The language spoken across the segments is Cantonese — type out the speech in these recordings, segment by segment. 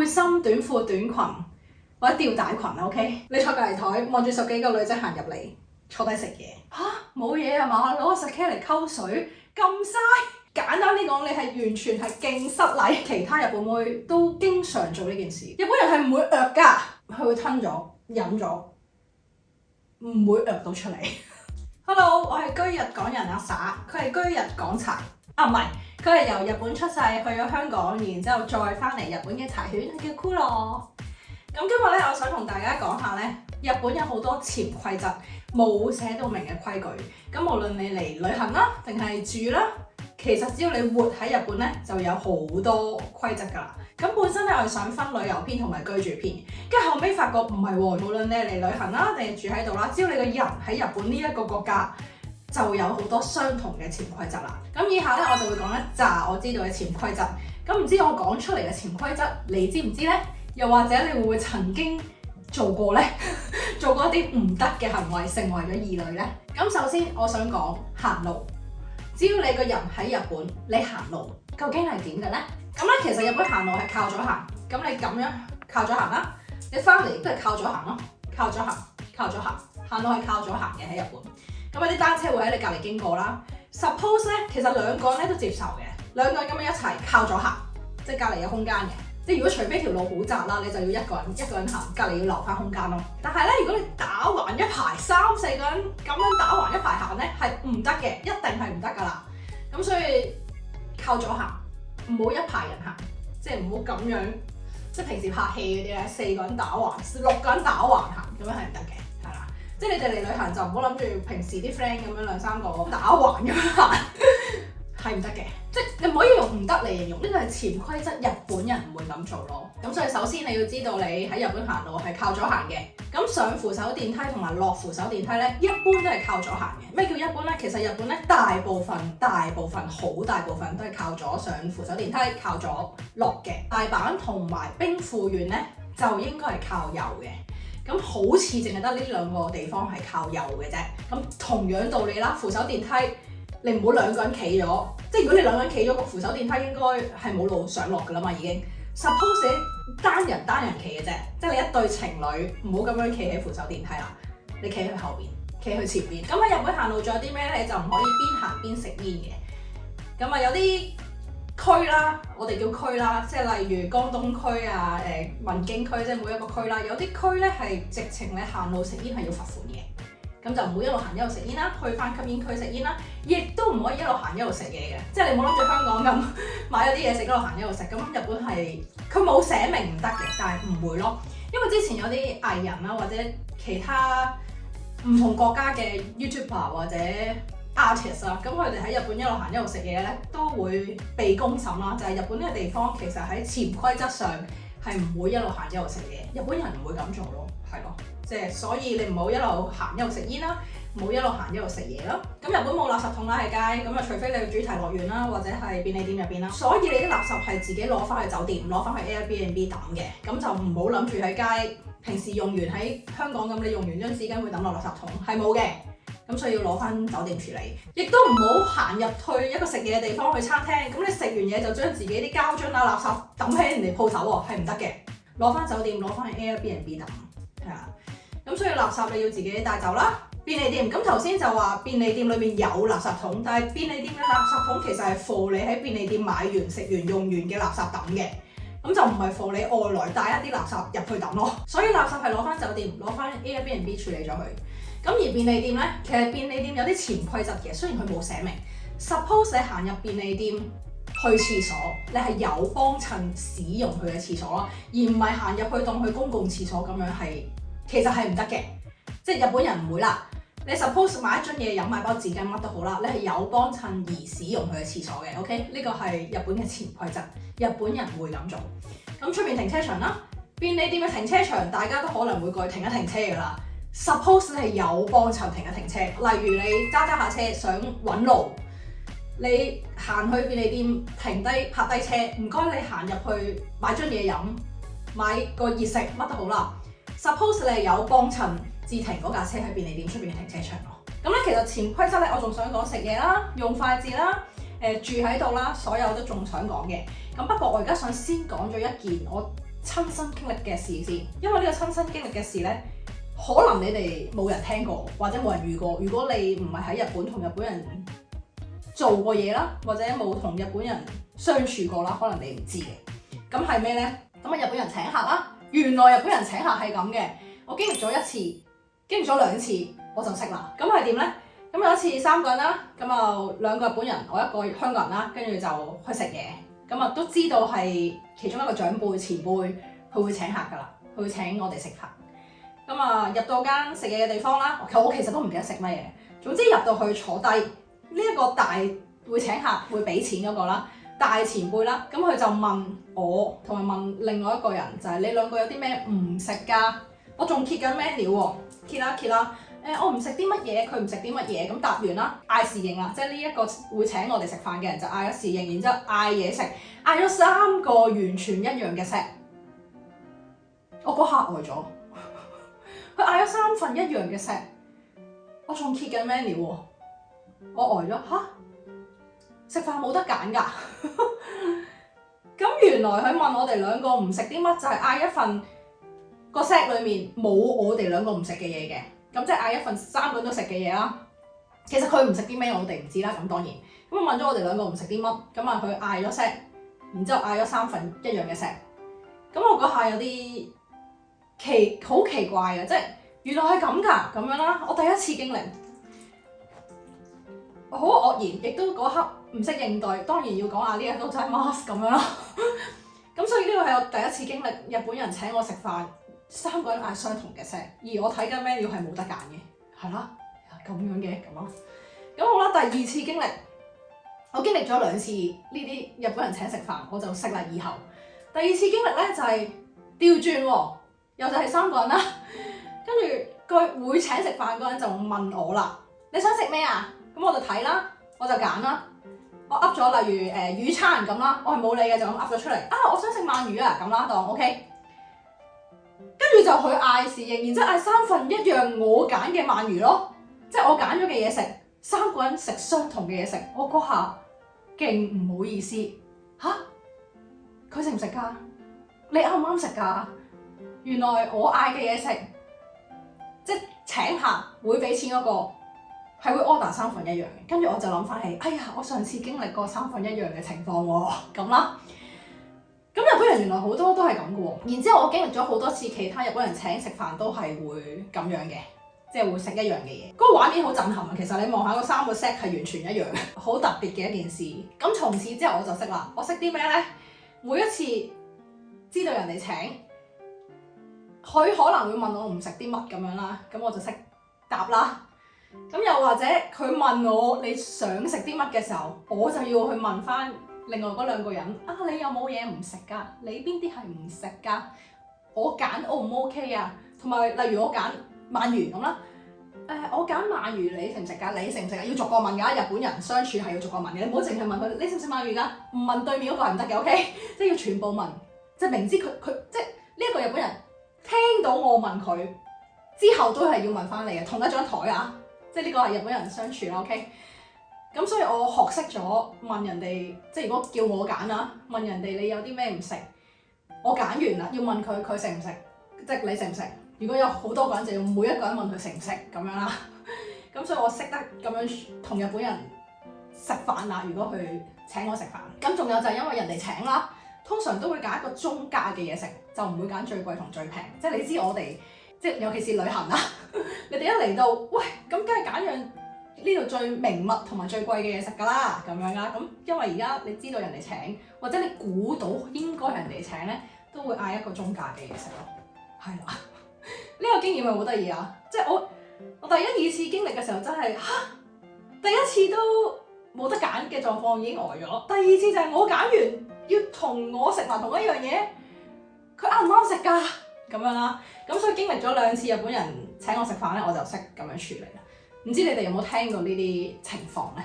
心、短褲、短裙或者吊帶裙 OK？ 你坐隔離台望住10幾個女仔行入嚟，坐低食嘢嚇，冇嘢啊嘛？攞個 sake 嚟溝水咁嘥？簡單啲講，你係完全係勁失禮。其他日本妹都經常做呢件事。日本人係唔會㗎，佢會吞咗、飲咗，唔會到出嚟。Hello， 我係居日港人阿灑，佢係居日港柴。唔係，佢係由日本出世，去咗香港，然之後再翻嚟日本嘅柴犬，叫 Kuro。咁今日咧，我想同大家講下咧，日本有好多潛規則，冇寫到明嘅規矩。咁無論你嚟旅行啦，定係住啦，其實只要你活喺日本咧，就有好多規則㗎啦。咁本身咧，我係想分旅遊篇同埋居住篇，跟住後尾發覺唔係喎，無論你係嚟旅行啦，定係住喺度啦，只要你個人喺日本呢一個國家，就有好多相同嘅潛規則啦。咁以下咧，我就會講一紮我知道嘅潛規則。咁唔知我講出嚟嘅潛規則，你知唔知咧？又或者你會唔會曾經做過咧？做過一啲唔得嘅行為，成為咗異類咧？咁首先我想講行路，只要你個人喺日本，你行路究竟係點嘅咧？咁咧，其實日本行路係靠咗行。咁你咁樣靠咗行啦，你翻嚟都係靠咗行咯，靠咗行，靠咗行，行路係靠咗行嘅喺日本。咁有啲單車會喺你隔離經過啦。Suppose 咧，其實兩個人咧都接受嘅，兩個人咁樣一齊靠咗行，即係隔離有空間嘅。即係如果除非條路好窄啦，你就要一個人行，隔離要留翻空間咯。但係咧，如果你打橫一排3、4個人咁樣打橫一排行咧，係唔得嘅，一定係唔得㗎啦。咁所以靠咗行，唔好一排人行，即係唔好咁樣，即係平時拍戲嗰啲咧，4個人打橫，6個人打橫行，咁樣係唔得嘅。即係你哋嚟旅行就唔好諗住平時啲 friend 咁樣2、3個打橫咁樣行，係唔得嘅。即係你唔可以用唔得嚟形容，呢個係潛規則，日本人唔會咁做咯。咁所以首先你要知道你喺日本行路係靠咗行嘅。咁上扶手電梯同埋落扶手電梯咧，一般都係靠咗行嘅。咩叫一般咧？其實日本咧大部分好大部分都係靠咗上扶手電梯，靠咗落嘅。大阪同埋兵庫縣咧就應該係靠右嘅。咁好似淨係得呢2個地方係靠右嘅啫。咁同樣道理啦，扶手電梯你唔好2個人企咗，即係如果你2個人企咗個扶手電梯，應該係冇路上落㗎啦嘛已經。Suppose 單人企嘅啫，即係你一對情侶唔好咁樣企喺扶手電梯啦，你企喺後邊，企喺前邊。咁喺日本行路仲有啲咩咧？你就唔可以邊行邊食煙嘅。咁啊有啲區啦，我哋叫區啦，即係例如江東區啊、文京區，即係每一個區啦。有啲區咧係直情你行路食煙係要罰款嘅，咁就唔好一路行一路食煙啦，去翻吸煙區食煙啦，亦都唔可以一路行一路食嘢嘅，即係你冇諗住香港咁買咗啲嘢食一路行一路食。咁日本係佢冇寫明唔得嘅，但係唔會咯，因為之前有啲藝人啦或者其他唔同國家嘅 YouTuber 或者artist 啊，咁佢哋喺日本一路行一路食嘢咧，都會被公審啦。就係日本呢個地方其實喺潛規則上係唔會一路行一路食嘢，日本人唔會咁做咯，係咯，即係所以你唔好一路行一路食煙啦，唔好一路行一路食嘢咯。咁日本冇垃圾桶啦喺街，咁啊除非你去主題樂園啦或者係便利店入邊啦，所以你啲垃圾係自己攞翻去酒店，攞翻去 Airbnb 抌嘅，咁就唔好諗住喺街平時用完喺香港咁，你用完張紙巾會抌落垃圾桶，係冇嘅。咁所以要攞翻酒店處理，亦都唔好行入去一個食嘢嘅地方去餐廳，咁你食完嘢就將自己啲膠樽啊垃圾抌喺人哋鋪頭喎，係唔得嘅。攞翻酒店，攞翻去 Airbnb 抌，係啦。咁所以垃圾你要自己帶走啦。便利店，咁頭先就話便利店裏面有垃圾桶，但係便利店嘅垃圾桶其實係 for你喺便利店買完食完用完嘅垃圾抌嘅，咁就唔係 for你外來帶一啲垃圾入去抌咯。所以垃圾係攞翻酒店，攞翻 Airbnb 處理咗佢。咁而便利店咧，其實便利店有啲潛規則嘅，雖然佢冇寫明。Suppose 你行入便利店去廁所，你係有幫襯使用佢嘅廁所咯，而唔係行入去當去公共廁所咁樣係，其實係唔得嘅。即係日本人唔會啦。你 suppose 買一樽嘢飲，買包紙巾乜都好啦，你係有幫襯而使用佢嘅廁所嘅 ，OK？ 呢個係日本嘅潛規則，日本人會咁做。咁出面停車場啦，便利店嘅停車場大家都可能會過去停一停車㗎啦。Suppose 你係有幫襯停一停車，例如你揸下車想揾路，你行去便利店停低泊低車，唔該你行入去買樽嘢飲，買個熱食乜都好啦。Suppose 你係有幫襯至停嗰架車喺便利店出邊嘅停車場咯。咁咧其實潛規則咧，我仲想講食嘢啦、用筷子啦、住喺度啦，所有都仲想講嘅。咁不過我而家想先講咗一件我親身經歷嘅事先，因為呢個親身經歷嘅事呢，可能你哋冇人聽過或者冇人遇過。如果你唔係喺日本同日本人做過嘢啦，或者冇同日本人相處過啦，可能你唔知嘅。咁係咩呢？咁啊，日本人請客啦。原來日本人請客係咁嘅。我經歷咗一次，經歷咗2次，我就識啦。咁係點呢？咁有一次3個人啦，咁啊2個日本人，我1個香港人啦，跟住就去食嘢。咁啊都知道係其中一個長輩前輩，佢會請客㗎啦，佢會請我哋食飯。咁啊入到間食嘢嘅地方啦，我其實都唔記得食乜嘢。總之入到去坐低，呢一個大會請客會俾錢嗰個啦，大前輩啦，咁佢就問我同埋問另外一個人，就係你2個有啲咩唔食㗎？我仲揭緊 menu 喎，揭啦。我唔食啲乜嘢，佢唔食啲乜嘢，咁答完啦，嗌侍應啦，即係呢一個會請我哋食飯嘅人就嗌咗侍應，然之後嗌嘢食，嗌咗3個完全一樣嘅 set， 我嗰下呆咗，佢嗌咗3份一樣嘅 set， 我仲揭緊 menu 喎，我呆咗嚇，食飯冇得揀㗎，咁原來佢問我哋2個唔食啲乜，就係嗌一份個 set 裡面冇我哋2個唔食嘅嘢嘅。咁即係嗌一份3個人都食嘅嘢啦。其實佢唔食啲咩，我哋唔知啦。咁當然，咁問咗我哋2個唔食啲乜，咁啊佢嗌咗 set，然之後嗌咗3份一樣嘅 set。咁我嗰下有啲好奇怪嘅，即係原來係咁㗎，咁樣啦。我第一次經歷，好愕然，亦都嗰刻唔識應對。當然要講下呢一都真係 mask 咁樣啦。咁所以呢個係我第一次經歷日本人請我食飯。3個人嗌相同嘅 set， 而我睇緊 menu係冇得揀嘅，係啦，咁樣嘅咁咯。咁好啦，第2次經歷，我經歷咗2次呢啲日本人請食飯，我就識啦。以後第2次經歷咧就係調轉喎，又就係3個人啦。跟住個會請食飯嗰人就問我啦：你想食咩啊？咁我就睇啦，我就揀啦。我噏咗例如魚餐咁啦，我係冇理嘅，就咁噏咗出嚟。啊，我想食鰻魚啊，咁啦當 OK。跟住就佢嗌侍應，然之後嗌3份一樣我揀嘅鰻魚咯，即係我揀咗嘅嘢食，3個人食相同嘅嘢食，我嗰下勁唔好意思嚇，佢食唔食㗎？你啱唔啱食㗎？原來我嗌嘅嘢食，即係請客會俾錢嗰個係會 order 3份一樣嘅，跟住我就諗翻起，哎呀，我上次經歷過3份一樣嘅情況喎，咁啦。咁日本人原來好多都係咁嘅喎，然之後我經歷咗好多次其他日本人請食飯都係會咁樣嘅，即係會食一樣嘅嘢。嗰個畫面好震撼啊！其實你望下嗰3個 set 係完全一樣，好特別嘅一件事。咁從此之後我就識啦，我識啲咩呢？每一次知道人哋請，佢可能會問我唔食啲乜咁樣啦，咁我就識答啦。咁又或者佢問我你想食啲乜嘅時候，我就要去問翻另外嗰2個人啊，你有冇嘢唔食㗎？你邊啲係唔食㗎？我揀 O 唔 OK 啊？同埋例如我揀鰻魚咁啦，我揀鰻魚，你食唔食㗎？你食唔食啊？要逐個問㗎，日本人相處係要逐個問嘅，你唔好淨係問佢你食唔食鰻魚㗎？唔問對面嗰個係唔得嘅 ，OK？即係要全部問，即係明知佢即係呢一個日本人聽到我問佢之後都係要問翻你嘅，同一張台啊，即係呢個係日本人相處啦 ，OK？咁所以我學識咗問人哋，即係如果叫我揀啊，問人哋你有啲咩唔食，我揀完啦，要問佢食唔食，即係你食唔食？如果有好多個人，就要每一個人問佢食唔食咁樣啦。咁所以我識得咁樣同日本人食飯啦。如果佢請我食飯，咁仲有就係因為人哋請啦，通常都會揀一個中價嘅嘢食，就唔會揀最貴同最平。即係你知我哋，即係尤其是旅行啦，你哋一嚟到，喂，咁梗係揀樣呢度最名物同埋最貴嘅嘢食㗎啦，咁樣啦。咁因為而家你知道人哋請，或者你估到應該人哋請咧，都會嗌一個中價嘅嘢食咯。係啦，呢個經驗係好得意啊！即係我第1、2次經歷嘅時候真係第一次都冇得揀嘅狀況已經呆咗。第2次就係我揀完要同我食埋同一樣嘢，佢啱唔啱食㗎？咁樣啦。咁所以經歷咗2次日本人請我食飯咧，我就識咁樣處理啦。唔知你哋有冇聽過呢啲情況咧？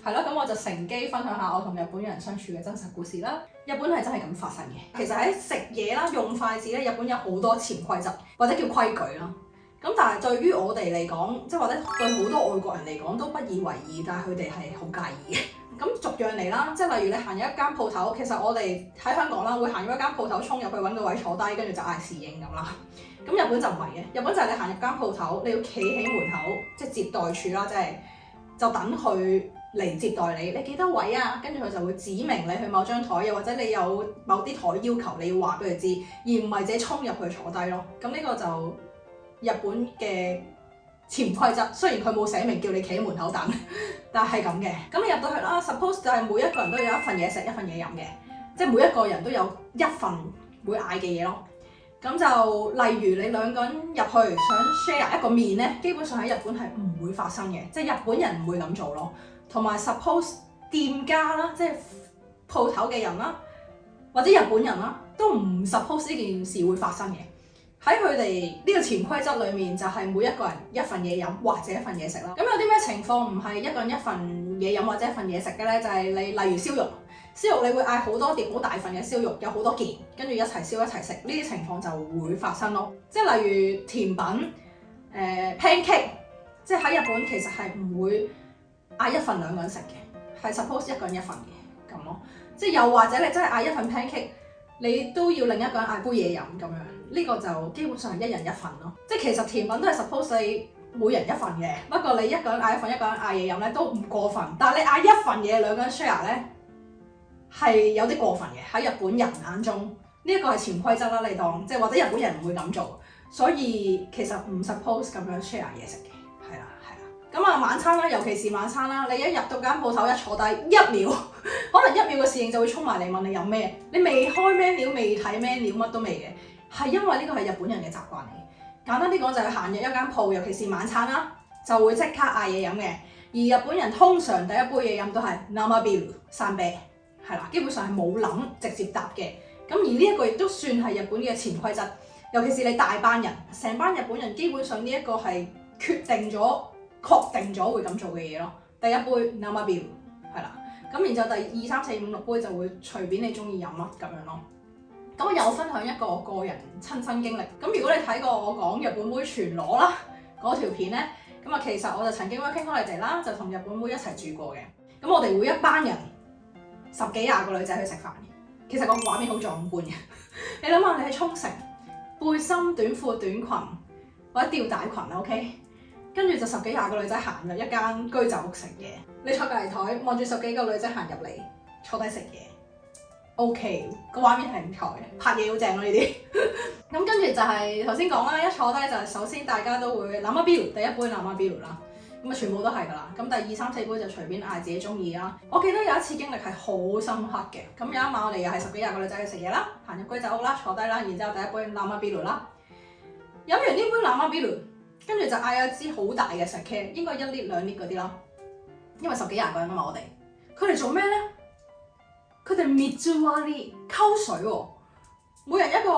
係咯，咁我就乘機分享下我同日本人相處嘅真實故事啦。日本係真係咁發生嘅。其實喺食嘢啦、用筷子咧，日本有好多潛規則或者叫規矩啦。咁但係對於我哋嚟講，即係或者對好多外國人嚟講都不以為意，但係佢哋係好介意嘅。咁咁逐樣嚟啦，即係例如你行入一間鋪頭，其實我哋喺香港啦，會行入一間鋪頭，衝入去揾個位坐低，跟住就嗌侍應咁啦。咁日本就唔係嘅，日本就係你行入間鋪頭，你要企喺門口，即係接待處啦，即係就等佢嚟接待你。你幾多位啊？跟住佢就會指明你去某張台，又或者你有某啲台要求你要話俾佢知，而唔係自己衝入去坐低咯。咁呢個就日本嘅潛規則，雖然佢冇寫明叫你企喺門口等，但係咁嘅。咁你入到去啦 ，suppose 就係每一個人都有一份嘢食，一份嘢飲嘅，即係每一個人都有一份會嗌嘅嘢咯。咁就例如你兩個人入去想 share 一個麵咧，基本上喺日本係唔會發生嘅，即係日本人唔會咁做咯。同埋 suppose 店家啦，即係鋪頭嘅人啦，或者日本人啦，都唔 suppose 呢件事會發生嘅。喺佢哋呢個潛規則裏面，就係每一個人一份嘢飲或者一份嘢食啦。咁有啲咩情況唔係一個人一份嘢飲或者一份嘢食嘅咧？就係你例如燒肉，燒肉你會嗌好多碟好大份嘅燒肉，有好多件，跟住一齊燒一齊食，呢啲情況就會發生咯。即係例如甜品pancake， 即係喺日本其實係唔會嗌一份兩個人食嘅，係 suppose 一個人一份嘅咁咯。即係又或者你真係嗌一份 pancake， 你都要另一個人嗌杯嘢飲咁樣。呢個就基本上係一人一份咯，即係其實甜品都係 suppose 你每人一份嘅，不過你一個人嗌一份，一個人嗌嘢飲咧都唔過分，但係你嗌一份嘢兩個人 share 咧係有啲過分嘅，喺日本人眼中呢一個係潛規則啦，你當即係或者日本人唔會咁做，所以其實唔 suppose 咁樣 share 嘢食嘅，係啦。咁啊晚餐啦，尤其是晚餐啦，你一入到間鋪頭一坐低一秒，可能一秒嘅侍應就會衝埋嚟問你飲咩，你未開 menu未睇 menu 乜都未嘅。係因為呢個係日本人嘅習慣嚟，簡單啲講就係行入一間鋪，尤其是晚餐啦，就會即刻嗌嘢飲嘅。而日本人通常第一杯嘢飲都係 Nama Biru 生啤，係啦，基本上係冇諗直接答嘅。咁而呢一個亦都算係日本嘅潛規則，尤其是你大班人，成班日本人基本上呢一個係決定咗、確定咗會咁做嘅嘢咯。第一杯 Nama Biru 係啦，咁然之後第2、3、4、5、6杯就會隨便你中意飲咯，咁樣咯。咁我又分享一個個人親身經歷。咁如果你睇過我講日本妹全裸啦嗰條片咧，咁啊其實我就曾經 working holiday 啦，就同日本妹一齊住過嘅。咁我哋會一班人10幾20個女仔去食飯嘅。其實個畫面好壯觀嘅。你諗下，你喺沖繩背心、短褲、短裙或者吊帶裙啦 ，OK， 跟住就10幾20個女仔行入一間居酒屋食嘢。你坐隔離台望住10幾個女仔行入嚟坐低食嘢。O.K. 個畫面係唔錯嘅，拍嘢好正咯呢啲。咁跟住就係頭先講啦，一坐低就係首先大家都會Nama Biru，第一杯Nama Biru啦，咁啊全部都係㗎啦。咁第2、3、4杯就隨便嗌自己中意啦。我記得有一次經歷係好深刻嘅。咁有一晚我哋又係10幾20個女仔去食嘢啦，行入居酒屋啦，坐低啦，然之後第一杯Nama Biru啦，飲完呢杯Nama Biru，跟住就嗌一支好大嘅 Sake， 應該1 lit 2 lit 嗰啲啦，因為10幾20個人啊嘛我哋。佢哋做咩咧？佢哋Mizuwari溝水喎，每人一個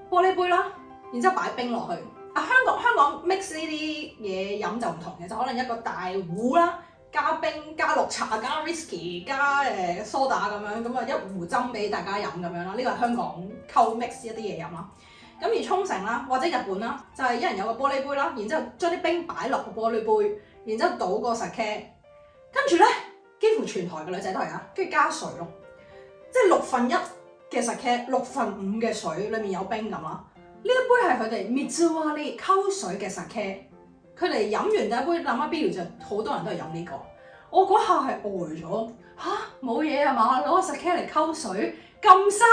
玻璃杯啦，然之後擺冰落去。香港 mix 呢啲嘢飲就唔同嘅，就可能一個大壺啦，加冰、加綠茶、加 whisky、加蘇打咁樣，咁啊一壺斟俾大家飲咁樣啦。呢個係香港溝 mix 一啲嘢飲啦。咁而沖繩啦，或者日本啦，就係一人有個玻璃杯啦，然之後將啲冰擺落個玻璃杯，然之後倒個 sake，跟住咧幾乎全台嘅女仔都係啊，跟住加水咯。即係1/6嘅 sake，5/6嘅水，裡面有冰咁啦。呢一杯係佢哋 Mizuwari 溝水嘅 sake， 佢哋飲完第一杯 Nama Biru 就好多人都係飲呢個。我嗰下係呆咗，嚇冇嘢啊嘛，攞個 sake 嚟溝水咁嘥，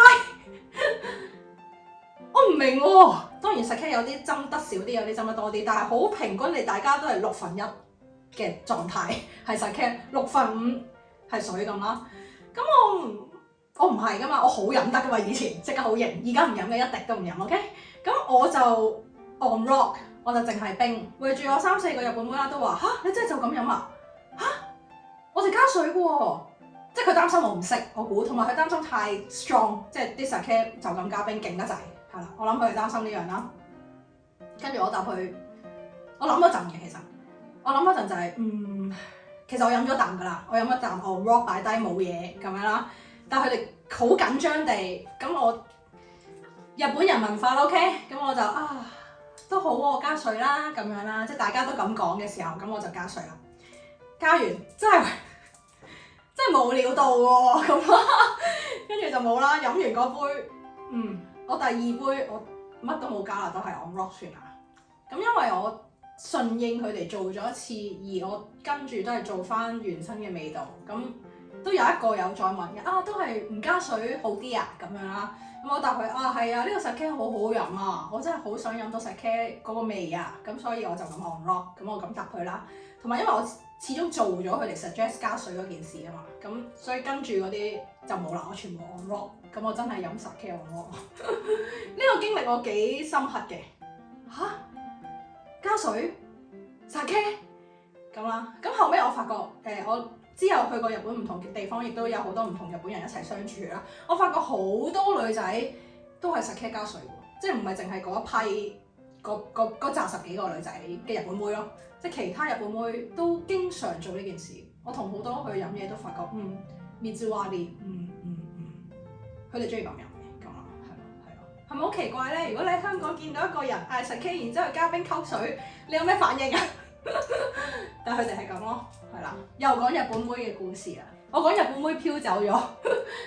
我唔明喎。當然 sake 有啲斟得少啲，有啲斟得多啲，但係好平均你大家都係1/6嘅狀態，係 sake 5/6係水咁啦。咁我唔係噶嘛，我好飲得噶嘛，以前即刻好型，而家唔飲嘅一滴都唔飲 ，OK？ 咁我就 on rock， 我就淨係冰。圍住我3、4個日本妹啦，都話嚇你真係就咁飲啊？嚇我哋加水嘅喎，即係佢擔心我唔識，我估，同埋佢擔心太 strong， 即係啲 sake 就咁加冰勁得滯，係啦，我諗佢係擔心呢樣啦。跟住我答佢，我諗咗陣嘅，其實我諗咗陣就係其實我飲咗啖㗎啦，我飲一啖 on rock 擺低冇嘢咁樣啦。但係佢哋好緊張地，咁我日本人文化 OK， 咁我就都好喎，我加水啦咁樣啦，即係大家都咁講嘅時候，咁我就加水啦。加完真係真係冇料到喎咁啦，跟住就冇啦。飲完嗰杯，我第二杯我乜都冇加啦，都係 on rock 算啦。咁因為我順應佢哋做咗一次，而我跟住都係做翻原生嘅味道，咁都有一個有再問嘅，都係唔加水好啲啊咁樣啦。咁我答佢係啊，呢個 Sake 好好飲啊，我真係好想飲到 Sake 嗰個味啊，咁所以我就咁 on rock，咁我咁答佢啦。同埋因為我始終做咗佢哋 suggest 加水嗰件事啊嘛，咁所以跟住嗰啲就冇啦，我全部 on rock，咁我真係飲 Sake on rock。呢個經歷我幾深刻嘅，加水 Sake 咁啦。咁後尾我發覺我之後去過日本唔同嘅地方，亦都有好多唔同日本人一齊相處啦。我發覺好多女仔都係 Sake 加水喎，即係唔係淨係嗰一批嗰扎10幾個女仔嘅日本妹咯，即係其他日本妹都經常做呢件事。我同好多去飲嘢都發覺Mizuwari，佢哋中意咁飲嘅，咁啊係咯，係咪好奇怪咧？如果你喺香港見到一個人嗌 Sake，然之後加冰溝水，你有咩反應啊？但係佢哋係咁咯，係啦。又講日本妹嘅故事啦。我講日本妹飄走咗。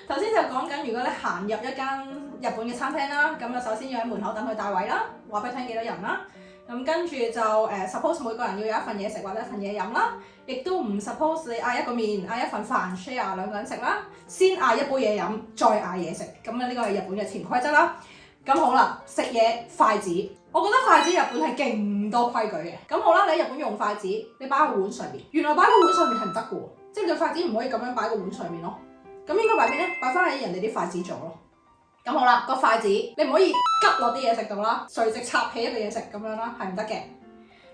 頭先就講緊，如果你行入一間日本嘅餐廳啦，咁啊首先要喺門口等佢帶位啦，話俾佢聽幾多人啦。咁跟住就suppose 每個人要有一份嘢食或者一份嘢飲啦，亦都唔 suppose 你嗌一個麵嗌一份飯 share 兩個人食啦，先嗌一杯嘢飲，再嗌嘢食。咁啊呢個係日本嘅潛規則啦。咁好啦，食嘢筷子，我覺得筷子日本係勁多規矩嘅。咁好啦，你喺日本用筷子，你擺喺個碗上面，原來擺個碗上面係唔得嘅喎，即係對筷子唔可以咁樣擺個碗上面咯。咁應該擺邊咧？擺翻喺人哋啲筷子做咯。咁好啦，個筷子你唔可以拮落啲嘢食度啦，垂直插起一個嘢食咁樣啦，係唔得嘅。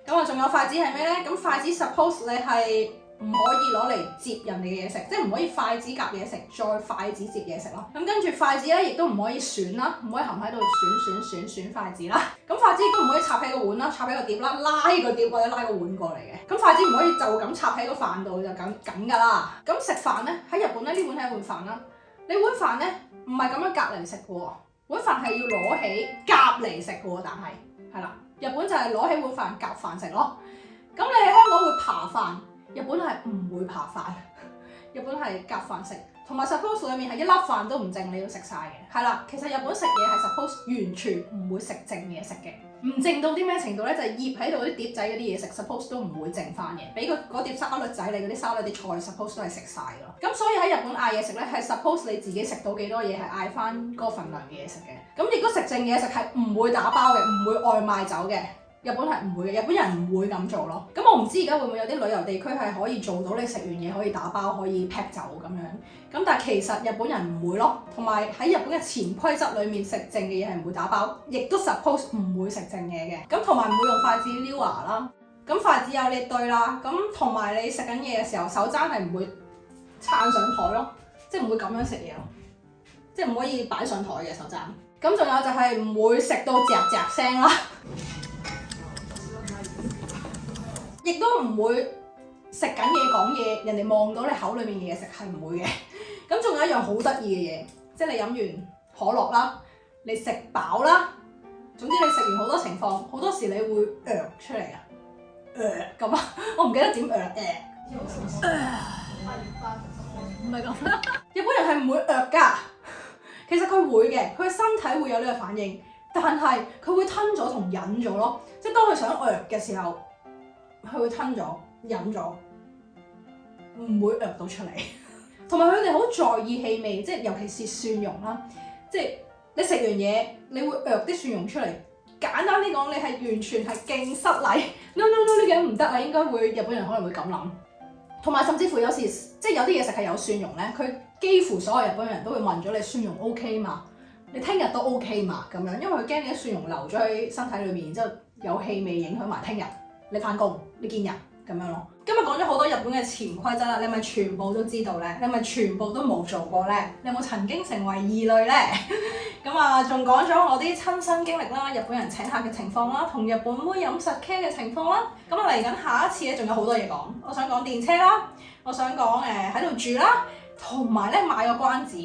咁啊，仲有筷子係咩咧？咁筷子 suppose 你係唔可以攞嚟接人哋嘅嘢食，即係唔可以筷子夾嘢食，再筷子接嘢食咯。咁跟住筷子咧，亦都唔可以選啦，唔可以含喺度選筷子啦。咁筷子亦都唔可以插喺個碗啦，插喺個碟啦，拉個碟或者拉個碗過嚟嘅。咁筷子唔可以就咁插喺個飯度就咁㗎啦。咁食飯咧，喺日本咧，呢碗係一碗飯啦。你碗飯咧唔係咁樣夾嚟食嘅喎，碗飯係要攞起夾嚟食嘅喎，但係係啦，日本就係攞起碗飯夾飯食咯。咁你喺香港會扒飯，日本係唔會扒飯，日本係夾飯食，同埋 suppose 裡面係一粒飯都唔剩，你要食晒嘅。係啦，其實日本食嘢係 suppose 完全唔會食剩嘢食嘅，唔剩到啲咩程度咧？就係醃喺度啲碟仔嗰啲嘢食 suppose 都唔會剩翻嘅，俾嗰碟沙律仔你嗰啲沙律啲菜 suppose 都係食晒㗎咯。咁所以喺日本嗌嘢食咧，係 suppose 你自己食到幾多嘢係嗌翻嗰個份量嘅嘢食嘅。咁亦都食剩嘢食係唔會打包嘅，唔會外賣走嘅。日本係唔會嘅，日本人唔會咁做咯。咁我唔知而家會唔會有啲旅遊地區係可以做到你食完嘢可以打包可以 pack 走咁樣。咁但係其實日本人唔會咯，同埋喺日本嘅潛規則裡面食剩嘅嘢係唔會打包，亦都 suppose 唔會食剩嘢嘅。咁同埋唔會用筷子撩牙啦。咁筷子有呢堆啦，咁同埋你食緊嘢嘅時候手踭係唔會撐上台咯，即係唔會咁樣食嘢咯，即係唔可以擺上台嘅手踭。咁仲有就係唔會食到嚼嚼聲啦。亦都唔會食緊嘢講嘢，人哋望到你口裏面嘅嘢食係唔會嘅。咁仲有一樣好得意嘅嘢，即係你飲完可樂啦，你食飽啦，總之你食完好多情況，好多時你會出嚟啊，咁啊，我唔記得點唔係咁。日本人係唔會㗎，其實佢會嘅，佢身體會有呢個反應，但係佢會吞咗同忍咗咯，即係當佢想嘅時候。佢會吞咗、飲咗，唔會到出嚟。同埋佢哋好在意氣味，即係尤其是蒜蓉啦。即係你食完嘢，你會啲蒜蓉出嚟。簡單啲講，你係完全係勁失禮。no 呢樣唔得啊！應該會日本人可能會咁諗。同埋甚至乎有時，即係有啲嘢食係有蒜蓉咧，佢幾乎所有日本人都會問咗你蒜蓉 OK 嘛？你聽日都 OK 嘛？咁樣，因為佢驚你啲蒜蓉留咗喺身體裏面，然之後有氣味影響埋聽日。你返工，你見人咁樣咯。今日講咗好多日本嘅潛規則啦，你係咪全部都知道咧？你係咪全部都冇做過咧？你有冇曾經成為異類咧？咁啊，仲講咗我啲親身經歷啦，日本人請客嘅情況啦，同日本妹飲 Sake 嘅情況啦。咁啊，嚟緊下一次咧，仲有好多嘢講。我想講電車啦，我想講喺度住啦，同埋咧買個關子。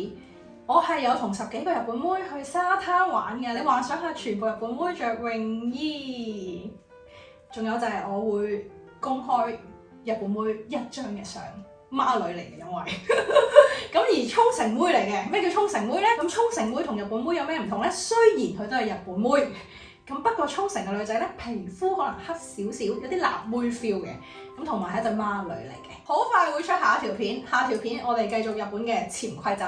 我係有同10幾個日本妹去沙灘玩嘅，你幻想下，全部日本妹着泳衣。仲有就係我會公開日本妹一張嘅相，孖女嚟嘅，因為咁而沖繩妹嚟嘅。咩叫沖繩妹咧？咁沖繩妹同日本妹有咩唔同咧？雖然佢都係日本妹，咁不過沖繩嘅女仔咧，皮膚可能黑少少，有啲辣妹 feel 嘅，咁同埋係一對孖女嚟嘅。好快會出下一條片，下條片我哋繼續日本嘅潛規則。